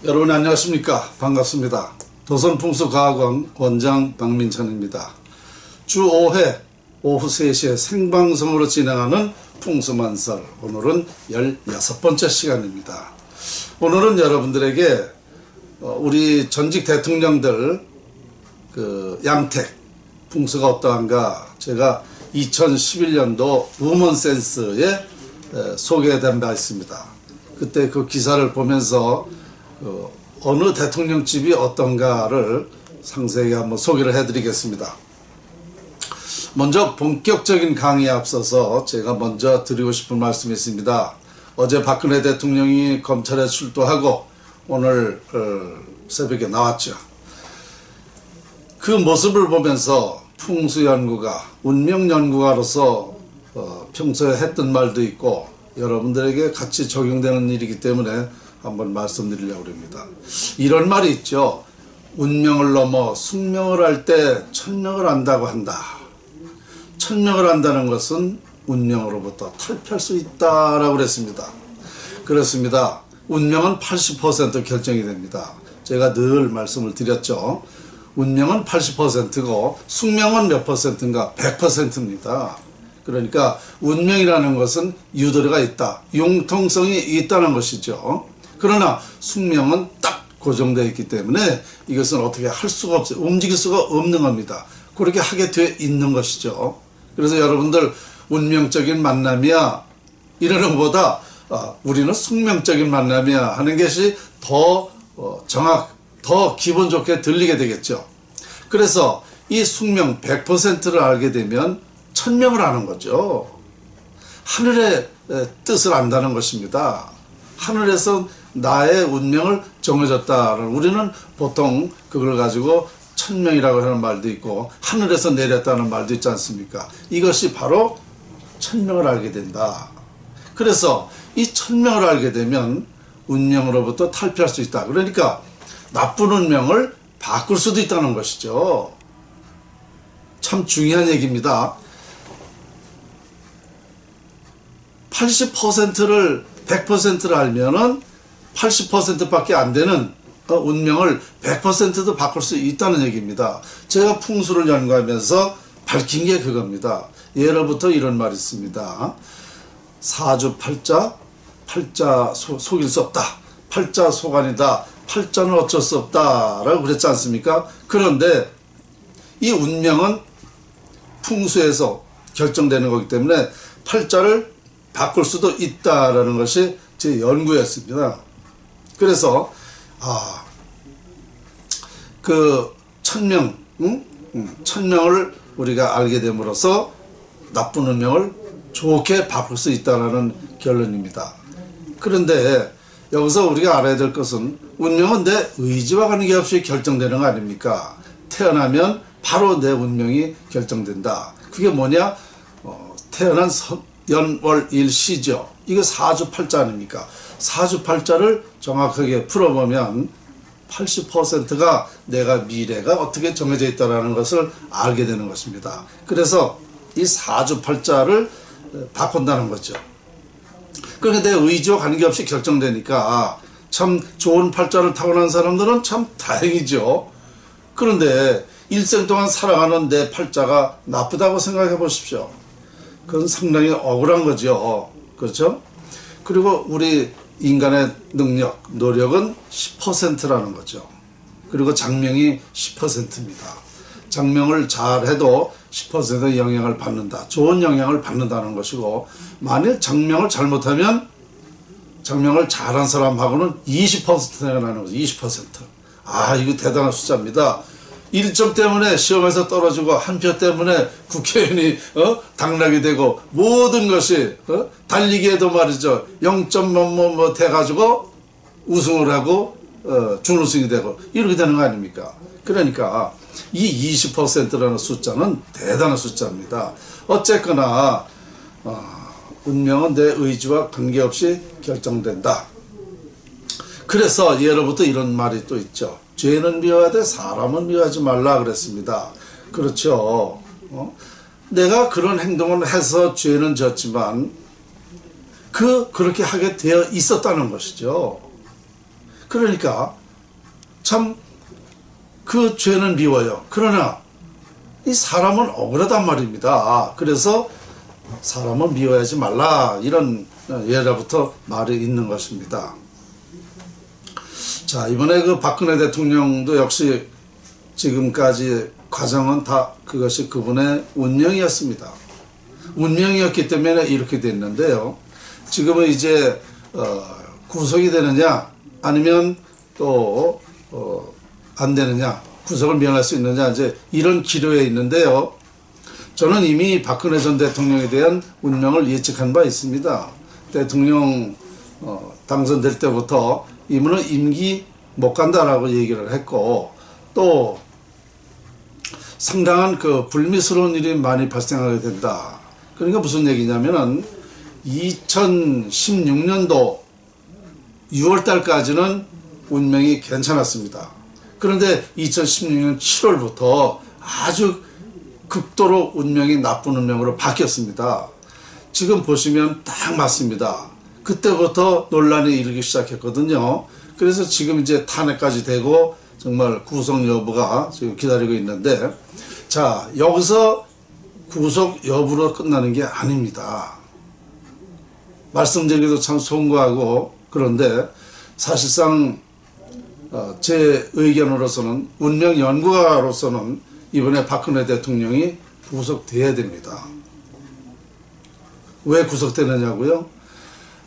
여러분 안녕하십니까? 반갑습니다. 도선풍수과학원 원장 박민천입니다. 주 5회 오후 3시에 생방송으로 진행하는 풍수만설, 오늘은 16번째 시간입니다. 오늘은 여러분들에게 우리 전직 대통령들 양택 풍수가 어떠한가 제가 2011년도 우먼센스에 소개된 바 있습니다. 그때 그 기사를 보면서 어느 대통령 집이 어떤가를 상세하게 한번 소개를 해드리겠습니다. 먼저 본격적인 강의에 앞서서 제가 먼저 드리고 싶은 말씀이 있습니다. 어제 박근혜 대통령이 검찰에 출두하고 오늘 새벽에 나왔죠. 그 모습을 보면서 풍수연구가, 운명연구가로서 평소에 했던 말도 있고 여러분들에게 같이 적용되는 일이기 때문에 한번 말씀드리려고 합니다. 이런 말이 있죠. 운명을 넘어 숙명을 할 때 천명을 안다고 한다. 천명을 안다는 것은 운명으로부터 탈피할 수 있다라고 그랬습니다. 그렇습니다. 운명은 80% 결정이 됩니다. 제가 늘 말씀을 드렸죠. 운명은 80%고 숙명은 몇 %인가? 100%입니다. 그러니까 운명이라는 것은 유도리가 있다. 융통성이 있다는 것이죠. 그러나 숙명은 딱 고정되어 있기 때문에 이것은 어떻게 할 수가 없어요. 움직일 수가 없는 겁니다. 그렇게 하게 되어 있는 것이죠. 그래서 여러분들 운명적인 만남이야 이러는 것보다 우리는 숙명적인 만남이야 하는 것이 더 더 기분 좋게 들리게 되겠죠. 그래서 이 숙명 100%를 알게 되면 천명을 아는 거죠. 하늘의 뜻을 안다는 것입니다. 하늘에서 나의 운명을 정해졌다는, 우리는 보통 그걸 가지고 천명이라고 하는 말도 있고 하늘에서 내렸다는 말도 있지 않습니까? 이것이 바로 천명을 알게 된다. 그래서 이 천명을 알게 되면 운명으로부터 탈피할 수 있다. 그러니까 나쁜 운명을 바꿀 수도 있다는 것이죠. 참 중요한 얘기입니다. 80%를 100%를 알면은 80%밖에 안 되는 운명을 100%도 바꿀 수 있다는 얘기입니다. 제가 풍수를 연구하면서 밝힌 게 그겁니다. 예로부터 이런 말이 있습니다. 사주팔자, 팔자 속일 수 없다. 팔자 소관이다. 팔자는 어쩔 수 없다 라고 그랬지 않습니까? 그런데 이 운명은 풍수에서 결정되는 거기 때문에 팔자를 바꿀 수도 있다라는 것이 제 연구였습니다. 그래서 그 천명, 천명을 우리가 알게 됨으로써 나쁜 운명을 좋게 바꿀 수 있다는 결론입니다. 그런데 여기서 우리가 알아야 될 것은 운명은 내 의지와 관계없이 결정되는 거 아닙니까? 태어나면 바로 내 운명이 결정된다. 그게 뭐냐? 태어난 연월일시죠. 이거 사주팔자 아닙니까? 사주팔자를 정확하게 풀어보면 80%가 내가 미래가 어떻게 정해져 있다는 것을 알게 되는 것입니다. 그래서 이 사주팔자를 바꾼다는 거죠. 그러니까 내 의지와 관계없이 결정되니까 참 좋은 팔자를 타고난 사람들은 참 다행이죠. 그런데 일생 동안 살아가는 내 팔자가 나쁘다고 생각해 보십시오. 그건 상당히 억울한 거죠. 그렇죠? 그리고 우리 인간의 능력, 노력은 10%라는 거죠. 그리고 장명이 10%입니다. 장명을 잘해도 10% 영향을 받는다. 좋은 영향을 받는다는 것이고, 만일 장명을 잘못하면 장명을 잘한 사람하고는 20%가 나는 거죠. 20%. 이거 대단한 숫자입니다. 1점 때문에 시험에서 떨어지고 한 표 때문에 국회의원이 당락이 되고 모든 것이 달리기에도 말이죠. 0점 뭐 돼가지고 우승을 하고 준우승이 되고 이렇게 되는 거 아닙니까? 그러니까 이 20%라는 숫자는 대단한 숫자입니다. 어쨌거나 운명은 내 의지와 관계없이 결정된다. 그래서 예로부터 이런 말이 또 있죠. 죄는 미워하되 사람은 미워하지 말라 그랬습니다. 그렇죠. 내가 그런 행동을 해서 죄는 졌지만 그렇게 하게 되어 있었다는 것이죠. 그러니까 참 그 죄는 미워요. 그러나 이 사람은 억울하단 말입니다. 그래서 사람은 미워하지 말라, 이런 예로부터 말이 있는 것입니다. 자, 이번에 그 박근혜 대통령도 역시 지금까지 과정은 다 그것이 그분의 운명이었습니다. 운명이었기 때문에 이렇게 됐는데요. 지금은 이제 구속이 되느냐 아니면 또 안 되느냐, 구속을 면할 수 있느냐, 이제 이런 기로에 있는데요. 저는 이미 박근혜 전 대통령에 대한 운명을 예측한 바 있습니다. 대통령 당선될 때부터 이분은 임기 못 간다라고 얘기를 했고, 또 상당한 그 불미스러운 일이 많이 발생하게 된다. 그러니까 무슨 얘기냐면은 2016년도 6월 달까지는 운명이 괜찮았습니다. 그런데 2016년 7월부터 아주 극도로 운명이 나쁜 운명으로 바뀌었습니다. 지금 보시면 딱 맞습니다. 그때부터 논란이 일기 시작했거든요. 그래서 지금 이제 탄핵까지 되고 정말 구속 여부가 지금 기다리고 있는데, 자, 여기서 구속 여부로 끝나는 게 아닙니다. 말씀드리기도 참 송구하고, 그런데 사실상 제 의견으로서는, 운명 연구가로서는 이번에 박근혜 대통령이 구속돼야 됩니다. 왜 구속되느냐고요?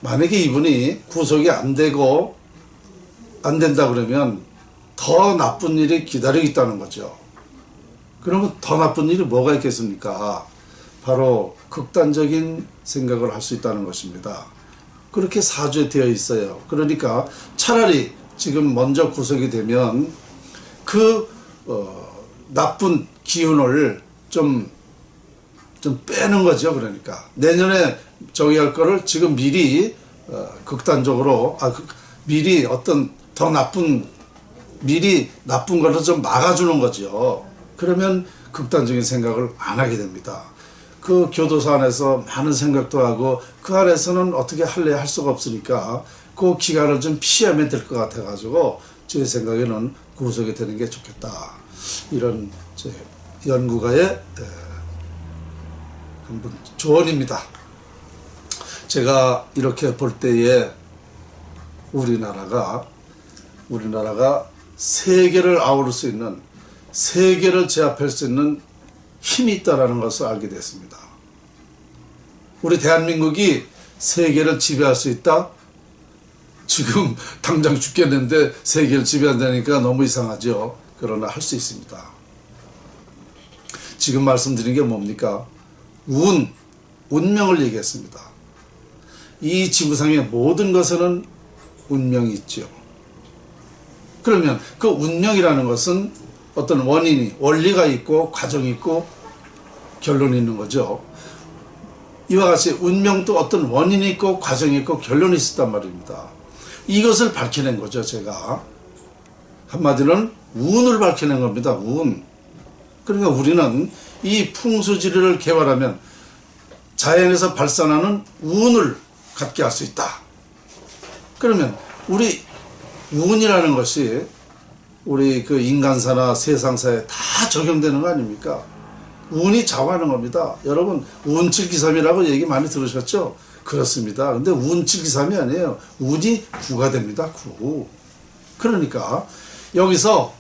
만약에 이분이 구속이 안 되고 안 된다 그러면 더 나쁜 일이 기다리고 있다는 거죠. 그러면 더 나쁜 일이 뭐가 있겠습니까? 바로 극단적인 생각을 할 수 있다는 것입니다. 그렇게 사주되어 있어요. 그러니까 차라리 지금 먼저 구속이 되면 그 나쁜 기운을 좀 빼는 거죠. 그러니까 내년에 정의할 거를 지금 미리 극단적으로 미리 어떤 더 나쁜, 미리 나쁜 거를 좀 막아주는 거죠. 그러면 극단적인 생각을 안 하게 됩니다. 그 교도소 안에서 많은 생각도 하고 그 안에서는 어떻게 할래 할 수가 없으니까 그 기간을 좀 피하면 될 것 같아가지고 제 생각에는 구속이 되는 게 좋겠다. 이런 제 연구가의 한번 조언입니다. 제가 이렇게 볼 때에 우리나라가 세계를 아우를 수 있는, 세계를 제압할 수 있는 힘이 있다는 것을 알게 됐습니다. 우리 대한민국이 세계를 지배할 수 있다? 지금 당장 죽겠는데 세계를 지배한다니까 너무 이상하죠. 그러나 할 수 있습니다. 지금 말씀드린 게 뭡니까? 운명을 얘기했습니다. 이 지구상의 모든 것에는 운명이 있죠. 그러면 그 운명이라는 것은 어떤 원리가 있고 과정이 있고 결론이 있는 거죠. 이와 같이 운명도 어떤 원인이 있고 과정이 있고 결론이 있었단 말입니다. 이것을 밝혀낸 거죠. 제가 한마디로는 운을 밝혀낸 겁니다. 운. 그러니까 우리는 이 풍수지리를 개발하면 자연에서 발산하는 운을 갖게 할 수 있다. 그러면 우리 운이라는 것이 우리 그 인간사나 세상사에 다 적용되는 거 아닙니까? 운이 좌우하는 겁니다. 여러분 운칠기삼이라고 얘기 많이 들으셨죠? 그렇습니다. 근데 운칠기삼이 아니에요. 운이 구가 됩니다. 구. 그러니까 여기서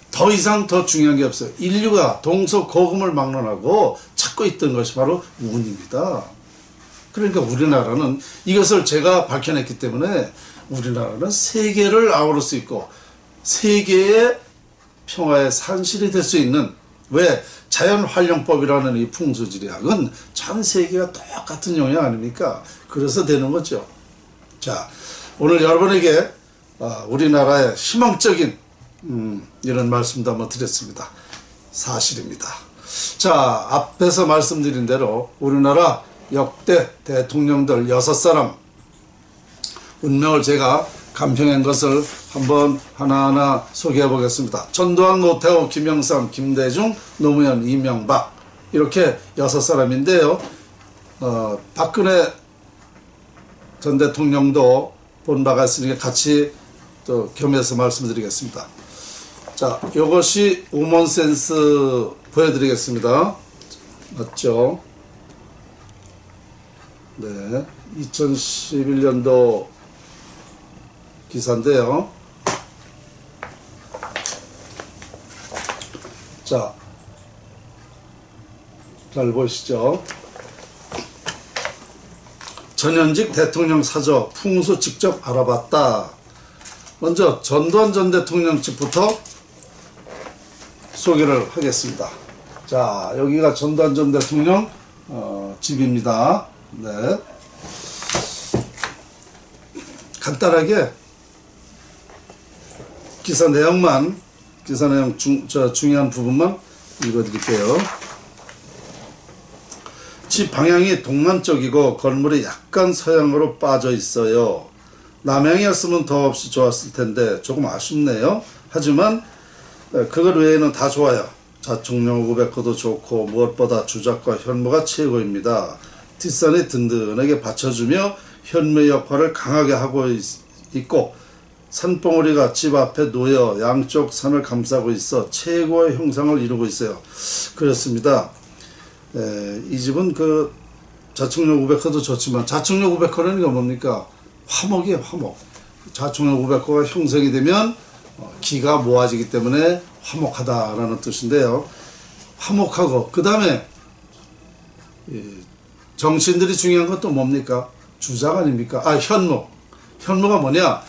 더 이상 더 중요한 게 없어요. 인류가 동서고금을 막론하고 찾고 있던 것이 바로 운입니다. 그러니까 우리나라는 이것을 제가 밝혀냈기 때문에 우리나라는 세계를 아우를 수 있고 세계의 평화의 산실이 될 수 있는, 왜 자연활용법이라는 이 풍수지리학은 전 세계가 똑같은 영역 아닙니까? 그래서 되는 거죠. 자, 오늘 여러분에게 우리나라의 희망적인 이런 말씀도 한번 드렸습니다. 사실입니다. 자, 앞에서 말씀드린 대로 우리나라 역대 대통령들 6사람 운명을 제가 간평한 것을 한번 하나하나 소개해 보겠습니다. 전두환, 노태우, 김영삼, 김대중, 노무현, 이명박, 이렇게 6사람인데요. 박근혜 전 대통령도 본 바가 있으니까 같이 또 겸해서 말씀드리겠습니다. 자, 이것이 우먼센스 보여드리겠습니다. 맞죠? 네, 2011년도 기사인데요. 자, 잘 보시죠. 전현직 대통령 사저 풍수 직접 알아봤다. 먼저 전두환 전 대통령 집부터 소개를 하겠습니다. 자, 여기가 전두환 전 대통령 집입니다. 네. 간단하게 기사 내용 중요한 부분만 읽어드릴게요. 집 방향이 동남쪽이고 건물이 약간 서양으로 빠져 있어요. 남향이었으면 더없이 좋았을 텐데 조금 아쉽네요. 하지만 그것 외에는 다 좋아요. 자충령 500호도 좋고 무엇보다 주작과 현무가 최고입니다. 뒷산이 든든하게 받쳐주며 현무 역할을 강하게 하고 있고 산봉우리가 집 앞에 놓여 양쪽 산을 감싸고 있어 최고의 형상을 이루고 있어요. 그렇습니다. 이 집은 그 자충령 500호도 좋지만 자충령 500호라는 게 뭡니까? 화목이에요. 화목. 자충령 500호가 형성이 되면 기가 모아지기 때문에 화목하다라는 뜻인데요. 화목하고 그 다음에 정치인들이 중요한 건 또 뭡니까? 주작 아닙니까? 현무. 현무가 뭐냐?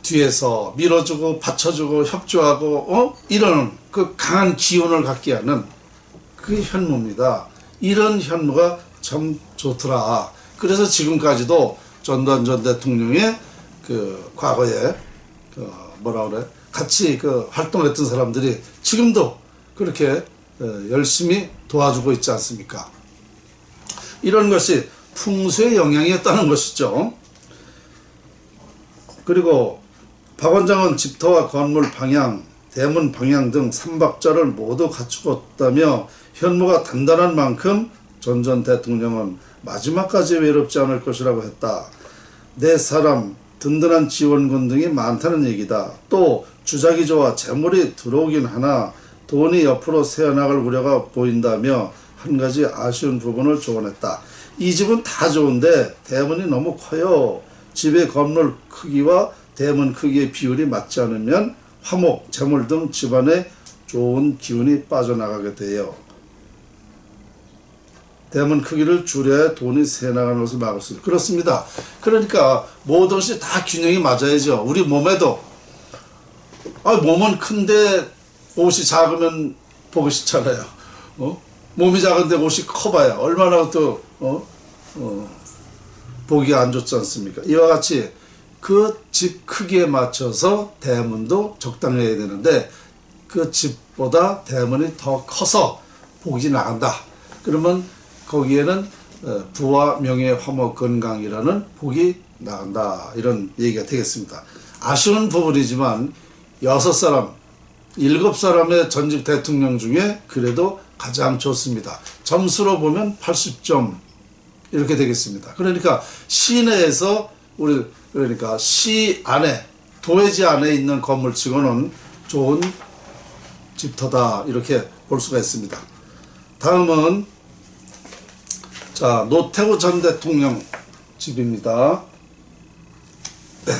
뒤에서 밀어주고 받쳐주고 협조하고 이런 그 강한 기운을 갖게 하는 그게 현무입니다. 이런 현무가 참 좋더라. 그래서 지금까지도 전두환 전 대통령의 그 과거에 뭐라 그래? 같이 활동했던 사람들이 지금도 그렇게 열심히 도와주고 있지 않습니까? 이런 것이 풍수의 영향이었다는 것이죠. 그리고 박 원장은 집터와 건물 방향, 대문 방향 등 삼박자를 모두 갖추었다며 현무가 단단한 만큼 전 대통령은 마지막까지 외롭지 않을 것이라고 했다. 내 사람, 든든한 지원군 등이 많다는 얘기다. 또 주작이 좋아 재물이 들어오긴 하나 돈이 옆으로 새어나갈 우려가 보인다며 한 가지 아쉬운 부분을 조언했다. 이 집은 다 좋은데 대문이 너무 커요. 집의 건물 크기와 대문 크기의 비율이 맞지 않으면 화목, 재물 등 집안에 좋은 기운이 빠져나가게 돼요. 대문 크기를 줄여야 돈이 새어나가는 것을 막을 수 있어요. 그렇습니다. 그러니까 모든 것이 다 균형이 맞아야죠. 우리 몸에도 몸은 큰데 옷이 작으면 보기 싫잖아요. 몸이 작은데 옷이 커봐야 얼마나 또 보기가 안 좋지 않습니까? 이와 같이 그 집 크기에 맞춰서 대문도 적당해야 되는데 그 집보다 대문이 더 커서 복이 나간다. 그러면 거기에는 부와 명예, 화목, 건강이라는 복이 나간다. 이런 얘기가 되겠습니다. 아쉬운 부분이지만 6사람, 7사람의 전직 대통령 중에 그래도 가장 좋습니다. 점수로 보면 80점 이렇게 되겠습니다. 그러니까 시내에서 그러니까 시 안에 도회지 안에 있는 건물치고는 좋은 집터다 이렇게 볼 수가 있습니다. 다음은 자 노태우 전 대통령 집입니다. 네.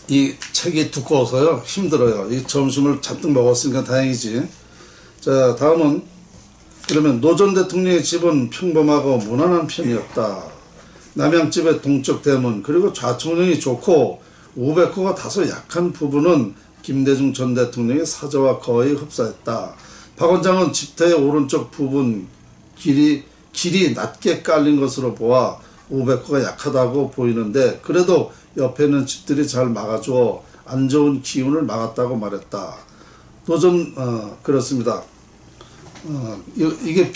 이 책이 두꺼워서요 힘들어요. 이 점심을 잔뜩 먹었으니까 다행이지. 자 다음은 그러면 노 전 대통령의 집은 평범하고 무난한 편이었다. 남양집의 동쪽 대문 그리고 좌청령이 좋고 500호가 다소 약한 부분은 김대중 전 대통령의 사저와 거의 흡사했다. 박 원장은 집터의 오른쪽 부분 길이 낮게 깔린 것으로 보아 500호가 약하다고 보이는데 그래도 옆에 있는 집들이 잘 막아주어 안 좋은 기운을 막았다고 말했다. 그렇습니다. 이게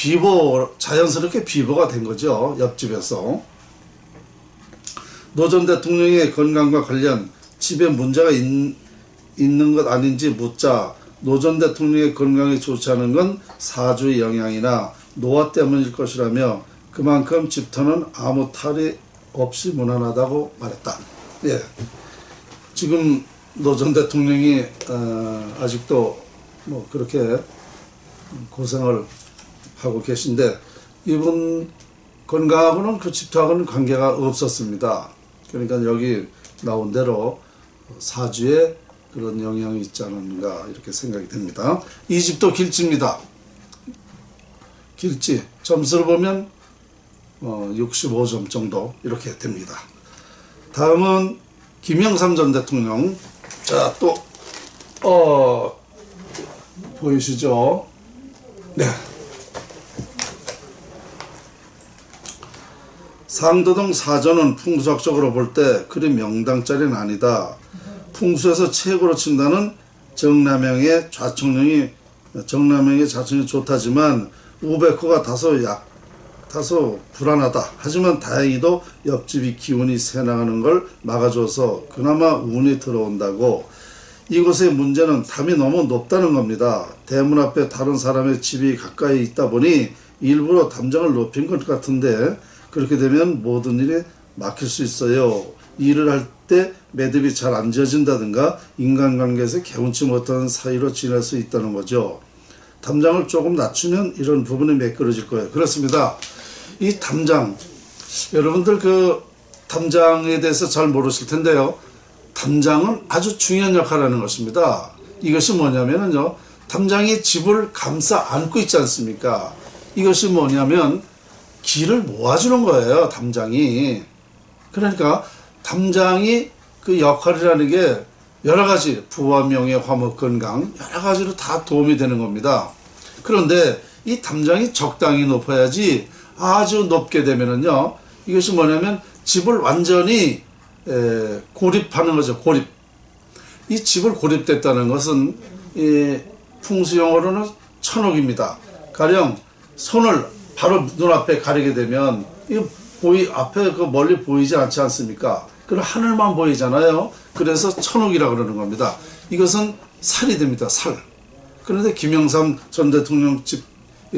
자연스럽게 비보가 된 거죠. 옆집에서. 노 전 대통령의 건강과 관련 집에 문제가 있는 것 아닌지 묻자 노 전 대통령의 건강이 좋지 않은 건 사주의 영향이나 노화 때문일 것이라며 그만큼 집터는 아무 탈이 없이 무난하다고 말했다. 예. 지금 노 전 대통령이 아직도 뭐 그렇게 고생을 하고 계신데 이분 건강하고는 그 집토하고는 관계가 없었습니다. 그러니까 여기 나온 대로 사주에 그런 영향이 있지 않은가 이렇게 생각이 됩니다. 이 집도 길지입니다. 길지 점수를 보면 65점 정도 이렇게 됩니다. 다음은 김영삼 전 대통령. 자, 또 보이시죠? 네. 상도동 사전은 풍수학적으로 볼 때 그리 명당짜리는 아니다. 풍수에서 최고로 친다는 정남향의 좌청령이 좋다지만 우백호가 다소 불안하다. 하지만 다행히도 옆집이 기운이 새나가는 걸 막아줘서 그나마 운이 들어온다고. 이곳의 문제는 담이 너무 높다는 겁니다. 대문 앞에 다른 사람의 집이 가까이 있다 보니 일부러 담장을 높인 것 같은데 그렇게 되면 모든 일이 막힐 수 있어요. 일을 할 때 매듭이 잘 안 지어진다든가 인간관계에서 개운치 못하는 사이로 지낼 수 있다는 거죠. 담장을 조금 낮추면 이런 부분이 매끄러질 거예요. 그렇습니다. 이 담장, 여러분들 그 담장에 대해서 잘 모르실 텐데요. 담장은 아주 중요한 역할을 하는 것입니다. 이것이 뭐냐면요. 담장이 집을 감싸 안고 있지 않습니까? 이것이 뭐냐면 길을 모아주는 거예요. 담장이. 그러니까 담장이 그 역할이라는 게 여러 가지 부와 명예, 화목, 건강 여러 가지로 다 도움이 되는 겁니다. 그런데 이 담장이 적당히 높아야지 아주 높게 되면은요. 이것이 뭐냐면 집을 완전히 고립하는 거죠. 고립. 이 집을 고립됐다는 것은 풍수용어로는 천옥입니다. 가령 손을 바로 눈앞에 가리게 되면 앞에 그 멀리 보이지 않지 않습니까? 그럼 하늘만 보이잖아요. 그래서 천옥이라고 그러는 겁니다. 이것은 살이 됩니다. 살. 그런데 김영삼 전 대통령 집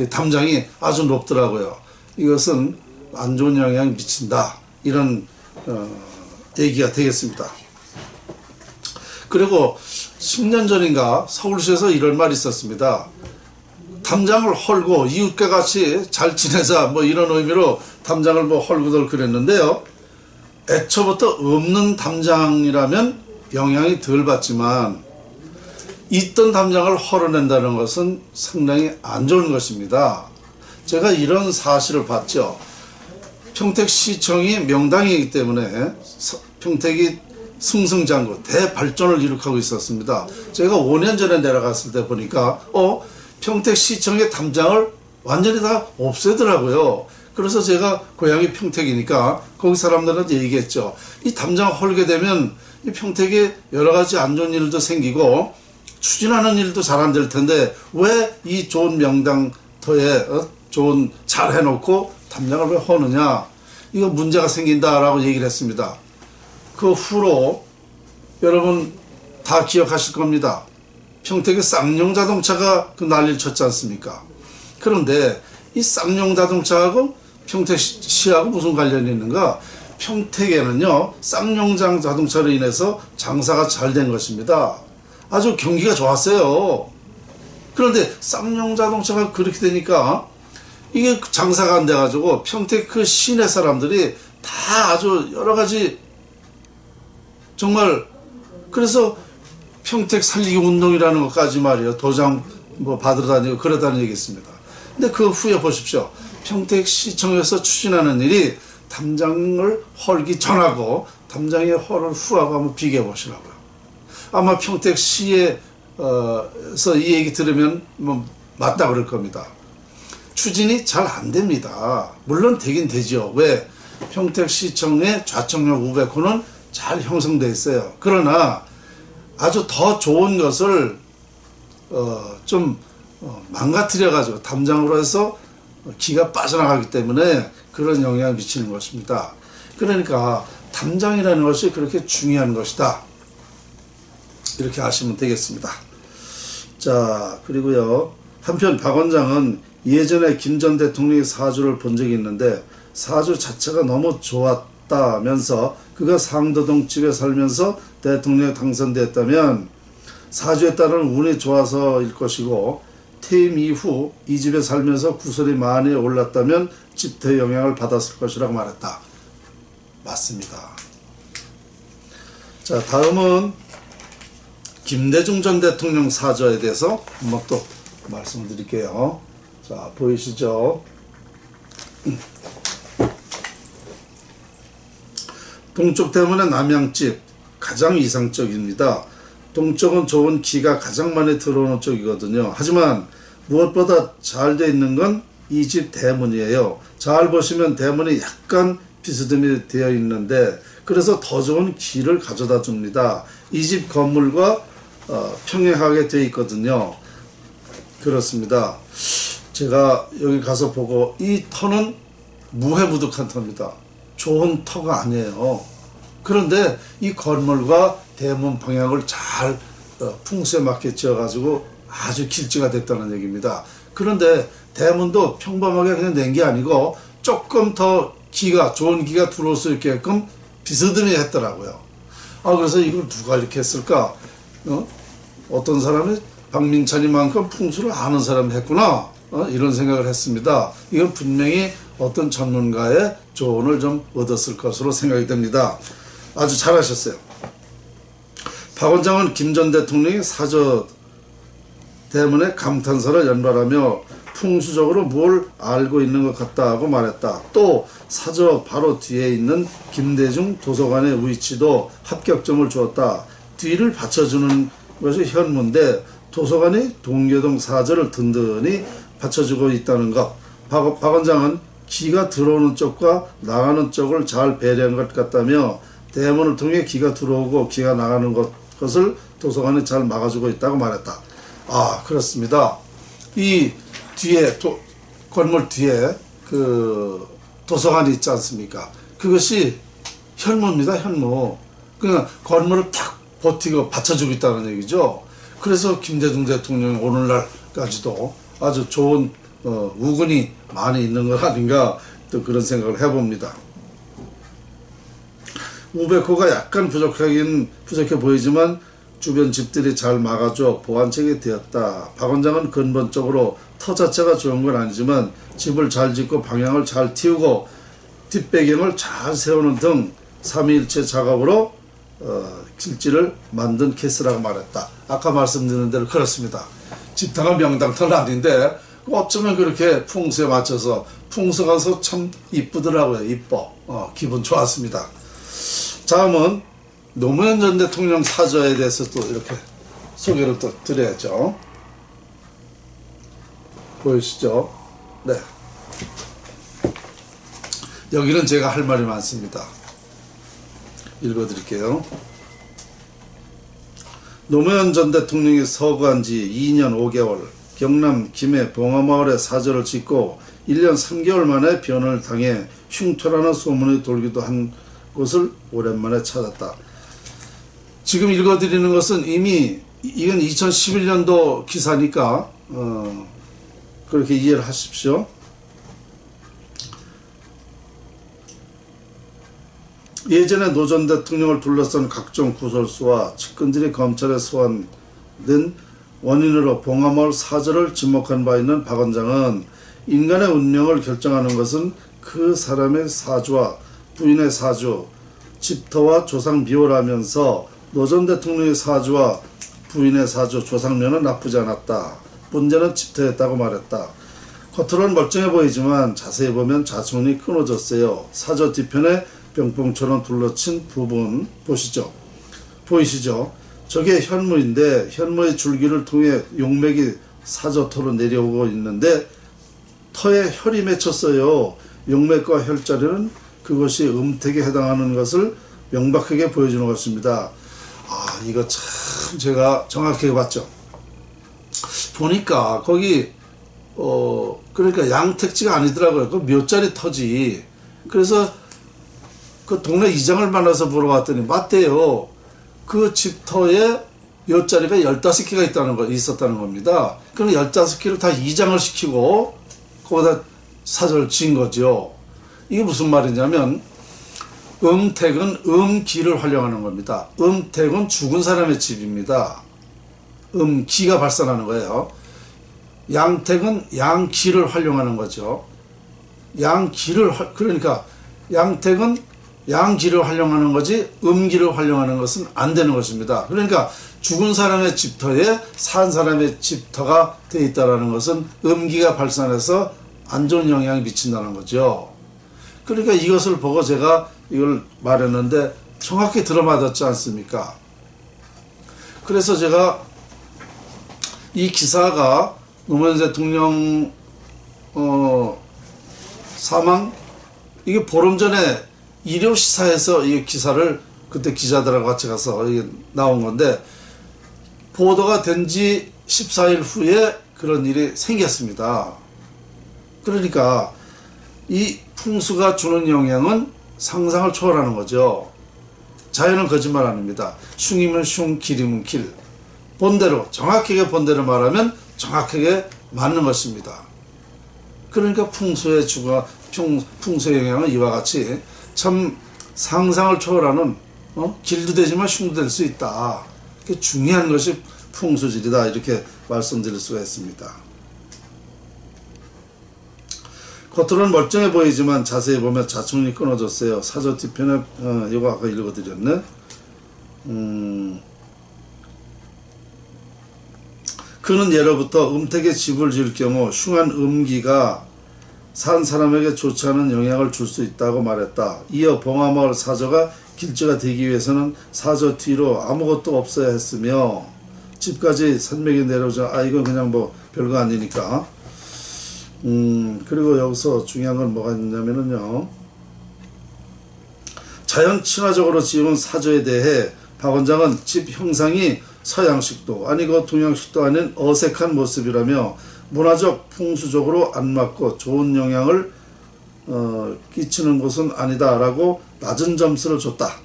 담장이 아주 높더라고요. 이것은 안 좋은 영향이 미친다. 이런 얘기가 되겠습니다. 그리고 10년 전인가 서울시에서 이런 말이 있었습니다. 담장을 헐고 이웃과 같이 잘 지내자 뭐 이런 의미로 담장을 뭐 헐고들 그랬는데요. 애초부터 없는 담장이라면 영향이 덜 받지만 있던 담장을 헐어낸다는 것은 상당히 안 좋은 것입니다. 제가 이런 사실을 봤죠. 평택시청이 명당이기 때문에 평택이 승승장구 대발전을 이룩하고 있었습니다. 제가 5년 전에 내려갔을 때 보니까 평택시청의 담장을 완전히 다 없애더라고요. 그래서 제가 고향이 평택이니까 거기 사람들한테 얘기했죠. 이 담장 헐게 되면 이 평택에 여러 가지 안 좋은 일도 생기고 추진하는 일도 잘 안 될 텐데 왜 이 좋은 명당터에 좋은 잘 해놓고 담장을 왜 허느냐. 이거 문제가 생긴다라고 얘기를 했습니다. 그 후로 여러분 다 기억하실 겁니다. 평택의 쌍용 자동차가 그 난리를 쳤지 않습니까? 그런데 이 쌍용 자동차하고 평택시하고 무슨 관련이 있는가? 평택에는요, 쌍용장 자동차로 인해서 장사가 잘 된 것입니다. 아주 경기가 좋았어요. 그런데 쌍용 자동차가 그렇게 되니까 이게 장사가 안 돼가지고 평택 그 시내 사람들이 다 아주 여러 가지 정말 그래서 평택 살리기 운동이라는 것까지 말이에요. 도장 뭐 받으러 다니고 그러다는 얘기 있습니다. 근데 그 후에 보십시오. 평택시청에서 추진하는 일이 담장을 헐기 전하고 담장에 헐을 후하고 한번 비교해 보시라고요. 아마 평택시에서 이 얘기 들으면 뭐 맞다 그럴 겁니다. 추진이 잘 안 됩니다. 물론 되긴 되죠. 왜? 평택시청의 좌청령 우백호는 잘 형성되어 있어요. 그러나 아주 더 좋은 것을 좀 망가뜨려 가지고 담장으로 해서 기가 빠져나가기 때문에 그런 영향을 미치는 것입니다. 그러니까 담장이라는 것이 그렇게 중요한 것이다. 이렇게 아시면 되겠습니다. 자, 그리고요. 한편 박 원장은 예전에 김 전 대통령의 사주를 본 적이 있는데 사주 자체가 너무 좋았다. 났다면서 그가 상도동 집에 살면서 대통령에 당선됐다면 사주에 따른 운이 좋아서일 것이고 퇴임 이후 이 집에 살면서 구설이 많이 올랐다면 집토의 영향을 받았을 것이라고 말했다. 맞습니다. 자, 다음은 김대중 전 대통령 사주에 대해서 한번 또 말씀드릴게요. 자, 보이시죠? 동쪽 대문의 남양집 가장 이상적입니다. 동쪽은 좋은 기가 가장 많이 들어오는 쪽이거든요. 하지만 무엇보다 잘 되어 있는 건 이 집 대문이에요. 잘 보시면 대문이 약간 비스듬히 되어 있는데 그래서 더 좋은 기를 가져다 줍니다. 이 집 건물과 평행하게 되어 있거든요. 그렇습니다. 제가 여기 가서 보고 이 터는 무해무득한 터입니다. 좋은 터가 아니에요. 그런데 이 건물과 대문 방향을 잘 풍수에 맞게 지어가지고 아주 길지가 됐다는 얘기입니다. 그런데 대문도 평범하게 그냥 낸 게 아니고 조금 더 기가 좋은 기가 들어올 수 있게끔 비스듬히 했더라고요. 그래서 이걸 누가 이렇게 했을까? 어떤 사람이 박민찬이만큼 풍수를 아는 사람이 했구나. 이런 생각을 했습니다. 이건 분명히 어떤 전문가의 조언을 좀 얻었을 것으로 생각이 됩니다. 아주 잘하셨어요. 박 원장은 김 전 대통령이 사저 때문에 감탄사를 연발하며 풍수적으로 뭘 알고 있는 것 같다고 말했다. 또 사저 바로 뒤에 있는 김대중 도서관의 위치도 합격점을 주었다. 뒤를 받쳐주는 것이 현무인데 도서관이 동계동 사저를 든든히 받쳐주고 있다는 것. 박 원장은 기가 들어오는 쪽과 나가는 쪽을 잘 배려한 것 같다며 대문을 통해 기가 들어오고 기가 나가는 것을 도서관이 잘 막아주고 있다고 말했다. 그렇습니다. 이 뒤에 건물 뒤에 그 도서관이 있지 않습니까? 그것이 현무입니다. 현무. 그냥 건물을 탁 버티고 받쳐주고 있다는 얘기죠. 그래서 김대중 대통령이 오늘날까지도 아주 좋은 우군이 많이 있는 것 아닌가 또 그런 생각을 해봅니다. 우베코가 약간 부족해 보이지만 주변 집들이 잘 막아줘 보완책이 되었다. 박 원장은 근본적으로 터 자체가 좋은 건 아니지만 집을 잘 짓고 방향을 잘 틔우고 뒷배경을 잘 세우는 등 삼위일체 작업으로 길지를 만든 케이스라고 말했다. 아까 말씀드린 대로 그렇습니다. 집터가 명당터는 아닌데 어쩌면 그렇게 풍수에 맞춰서 풍수가 참 이쁘더라고요. 이뻐. 기분 좋았습니다. 다음은 노무현 전 대통령 사저에 대해서 또 이렇게 소개를 또 드려야죠. 보이시죠? 네. 여기는 제가 할 말이 많습니다. 읽어드릴게요. 노무현 전 대통령이 서거한 지 2년 5개월, 경남 김해 봉화마을에 사저를 짓고 1년 3개월 만에 변을 당해 흉터라는 소문이 돌기도 한 곳을 오랜만에 찾았다. 지금 읽어드리는 것은 이미 이건 2011년도 기사니까 그렇게 이해를 하십시오. 예전에 노 전 대통령을 둘러싼 각종 구설수와 측근들이 검찰에 소환된 원인으로 봉화마을 사저를 지목한 바 있는 박 원장은 인간의 운명을 결정하는 것은 그 사람의 사주와 부인의 사주, 집터와 조상 비호라면서 노 전 대통령의 사주와 부인의 사주, 조상면은 나쁘지 않았다. 문제는 집터였다고 말했다. 겉으로는 멀쩡해 보이지만 자세히 보면 자손이 끊어졌어요. 사저 뒤편에 병풍처럼 둘러친 부분 보이시죠? 저게 현무인데 현무의 줄기를 통해 용맥이 사저터로 내려오고 있는데 터에 혈이 맺혔어요. 용맥과 혈자리는 그것이 음택에 해당하는 것을 명백하게 보여주는 것입니다. 이거 참 제가 정확하게 봤죠. 보니까 거기 그러니까 양택지가 아니더라고요. 그 묘자리 터지. 그래서 그 동네 이장을 만나서 물어봤더니 맞대요. 그 집터에 묘자리가 15개가 있었다는 겁니다. 그럼 15개를 다 이장을 시키고 거기다 사저를 지은 거죠. 이게 무슨 말이냐면 음택은 음기를 활용하는 겁니다. 음택은 죽은 사람의 집입니다. 음기가 발산하는 거예요. 양택은 양기를 활용하는 거죠. 그러니까 양택은 양기를 활용하는 거지 음기를 활용하는 것은 안 되는 것입니다. 그러니까 죽은 사람의 집터에 산 사람의 집터가 되어 있다는 것은 음기가 발산해서 안 좋은 영향이 미친다는 거죠. 그러니까 이것을 보고 제가 이걸 말했는데 정확히 들어맞았지 않습니까? 그래서 제가 이 기사가 노무현 대통령 사망, 이게 보름 전에 일요시사에서 이 기사를 그때 기자들하고 같이 가서 이게 나온 건데, 보도가 된 지 14일 후에 그런 일이 생겼습니다. 그러니까 이 풍수가 주는 영향은 상상을 초월하는 거죠. 자연은 거짓말 아닙니다. 슝이면 슝, 길이면 길. 본대로, 정확하게 본대로 말하면 정확하게 맞는 것입니다. 그러니까 풍수의 영향은 이와 같이 참 상상을 초월하는, 길도 되지만 슝도 될 수 있다. 중요한 것이 풍수질이다. 이렇게 말씀드릴 수가 있습니다. 겉으로는 멀쩡해 보이지만 자세히 보면 자충이 끊어졌어요. 사조 뒤편에 이거 아까 읽어드렸네. 그는 예로부터 음택에 집을 지을 경우 흉한 음기가 산 사람에게 좋지 않은 영향을 줄 수 있다고 말했다. 이어 봉화마을 사저가 길지가 되기 위해서는 사저 뒤로 아무것도 없어야 했으며 집까지 산맥이 내려오자 이건 그냥 뭐 별거 아니니까. 그리고 여기서 중요한 건 뭐가 있냐면은요, 자연 친화적으로 지은 사저에 대해 박 원장은 집 형상이 서양식도 아니고 동양식도 아닌 어색한 모습이라며 문화적 풍수적으로 안 맞고 좋은 영향을 끼치는 곳은 아니다 라고 낮은 점수를 줬다.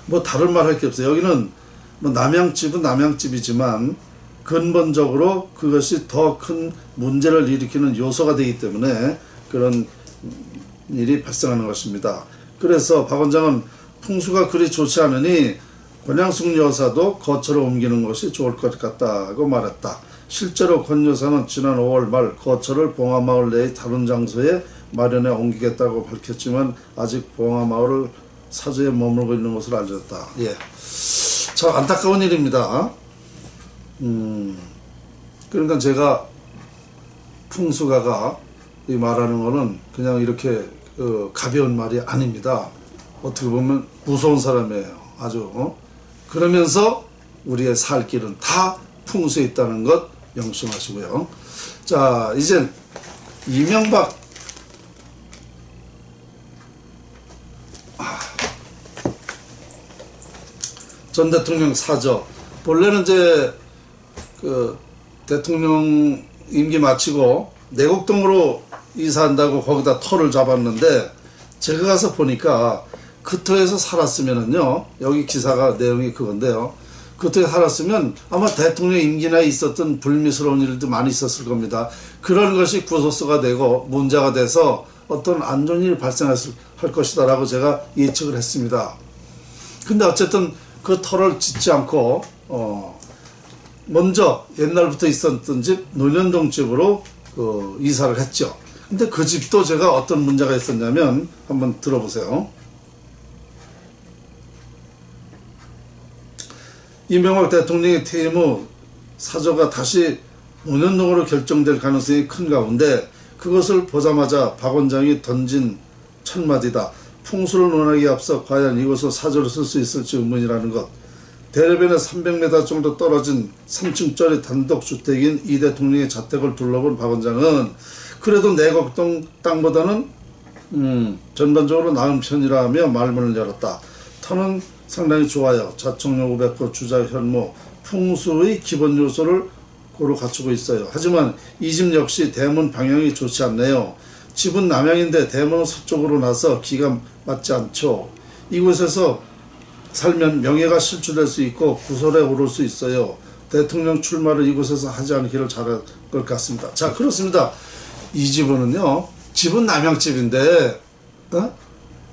뭐 다른 말 할 게 없어요. 여기는 뭐 남양집은 남양집이지만 근본적으로 그것이 더 큰 문제를 일으키는 요소가 되기 때문에 그런 일이 발생하는 것입니다. 그래서 박 원장은 풍수가 그리 좋지 않으니 권양숙 여사도 거처로 옮기는 것이 좋을 것 같다고 말했다. 실제로 권 여사는 지난 5월 말 거처를 봉화마을 내의 다른 장소에 마련해 옮기겠다고 밝혔지만 아직 봉화마을 사저에 머물고 있는 것으로 알려졌다. 예, 참 안타까운 일입니다. 그러니까 제가 풍수가가 이 말하는 거는 그냥 이렇게 가벼운 말이 아닙니다. 어떻게 보면 무서운 사람이에요. 아주. 그러면서 우리의 살 길은 다 풍수에 있다는 것 명심하시고요. 자, 이젠 이명박 전 대통령 사저, 본래는 이제 그 대통령 임기 마치고 내곡동으로 이사한다고 거기다 터를 잡았는데, 제가 가서 보니까 그 터에서 살았으면은요, 여기 기사가 내용이 그건데요, 그 터에 살았으면 아마 대통령 임기나 있었던 불미스러운 일도 많이 있었을 겁니다. 그런 것이 구설수가 되고 문제가 돼서 어떤 안 좋은 일이 발생할 것이다 라고 제가 예측을 했습니다. 근데 어쨌든 그 터를 짓지 않고 먼저 옛날부터 있었던 집 논현동 집으로 이사를 했죠. 근데 그 집도 제가 어떤 문제가 있었냐면 한번 들어보세요. 이명박 대통령의 퇴임 후 사저가 다시 논현동으로 결정될 가능성이 큰 가운데 그것을 보자마자 박 원장이 던진 첫마디다. 풍수를 논하기에 앞서 과연 이곳을 사저로 쓸 수 있을지 의문이라는 것. 대로변에 300m 정도 떨어진 3층짜리 단독주택인 이 대통령의 자택을 둘러본 박 원장은 그래도 내곡동 땅보다는 전반적으로 나은 편이라며 말문을 열었다. 터는 상당히 좋아요. 자청력 500호, 주자 현무, 풍수의 기본 요소를 고루 갖추고 있어요. 하지만 이 집 역시 대문 방향이 좋지 않네요. 집은 남향인데 대문은 서쪽으로 나서 기가 맞지 않죠. 이곳에서 살면 명예가 실추될 수 있고 구설에 오를 수 있어요. 대통령 출마를 이곳에서 하지 않기를 잘할 것 같습니다. 자, 그렇습니다. 이 집은요, 집은 남양집인데,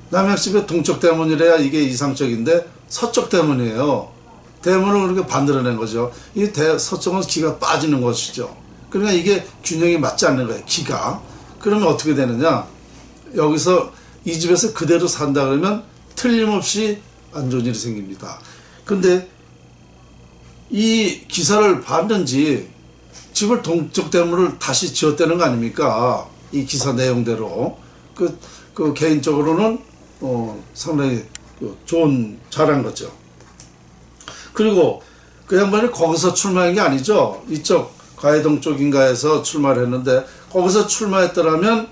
남양집의 동쪽 대문이래야 이게 이상적인데 서쪽 대문이에요. 대문을 그렇게 만들어낸 거죠. 이 서쪽은 기가 빠지는 것이죠. 그러니까 이게 균형이 맞지 않는 거예요. 기가. 그러면 어떻게 되느냐? 여기서 이 집에서 그대로 산다 그러면 틀림없이 안 좋은 일이 생깁니다. 근데 이 기사를 봤는지 집을 동쪽 대문을 다시 지었다는 거 아닙니까? 이 기사 내용대로. 그 개인적으로는 상당히 잘한 거죠. 그리고 그 양반이 거기서 출마한 게 아니죠. 이쪽 가해동 쪽인가에서 출마를 했는데 거기서 출마했더라면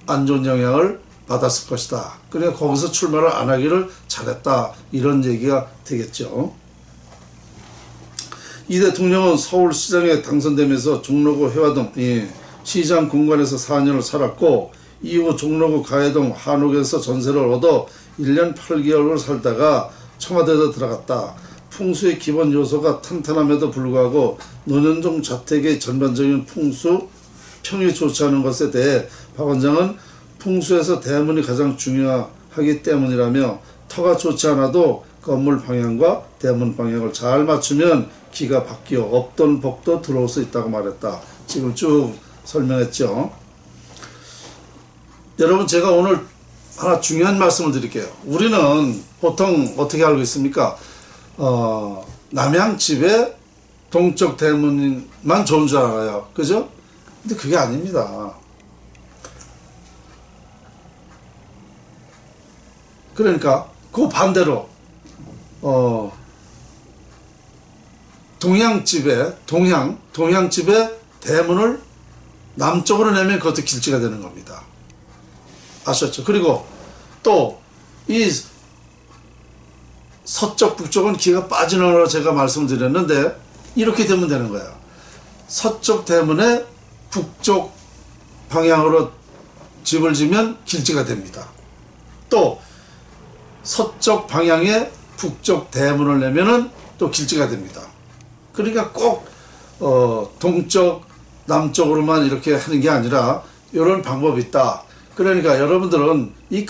안 좋은 영향을 받았을 것이다. 그러니까 거기서 출마를 안 하기를 잘했다. 이런 얘기가 되겠죠. 이 대통령은 서울시장에 당선되면서 종로구 해화동 시장 공간에서 4년을 살았고 이후 종로구 가해동 한옥에서 전세를 얻어 1년 8개월을 살다가 청와대에 들어갔다. 풍수의 기본 요소가 탄탄함에도 불구하고 노년종 자택의 전반적인 풍수 평이 좋지 않은 것에 대해 박 원장은 풍수에서 대문이 가장 중요하기 때문이라며 터가 좋지 않아도 건물 방향과 대문 방향을 잘 맞추면 기가 바뀌어 없던 복도 들어올 수 있다고 말했다. 지금 쭉 설명했죠. 여러분, 제가 오늘 하나 중요한 말씀을 드릴게요. 우리는 보통 어떻게 알고 있습니까? 남양집에 동쪽 대문만 좋은 줄 알아요. 그죠? 근데 그게 아닙니다. 그러니까 그 반대로 동양집에 대문을 남쪽으로 내면 그것도 길지가 되는 겁니다. 아셨죠? 그리고 또 이 서쪽 북쪽은 기가 빠지는 거라고 제가 말씀드렸는데 이렇게 되면 되는 거예요. 서쪽 대문에 북쪽 방향으로 집을 지면 길지가 됩니다. 또 서쪽 방향에 북쪽 대문을 내면은 또 길지가 됩니다. 그러니까 꼭 동쪽 남쪽으로만 이렇게 하는 게 아니라 이런 방법이 있다. 그러니까 여러분들은 이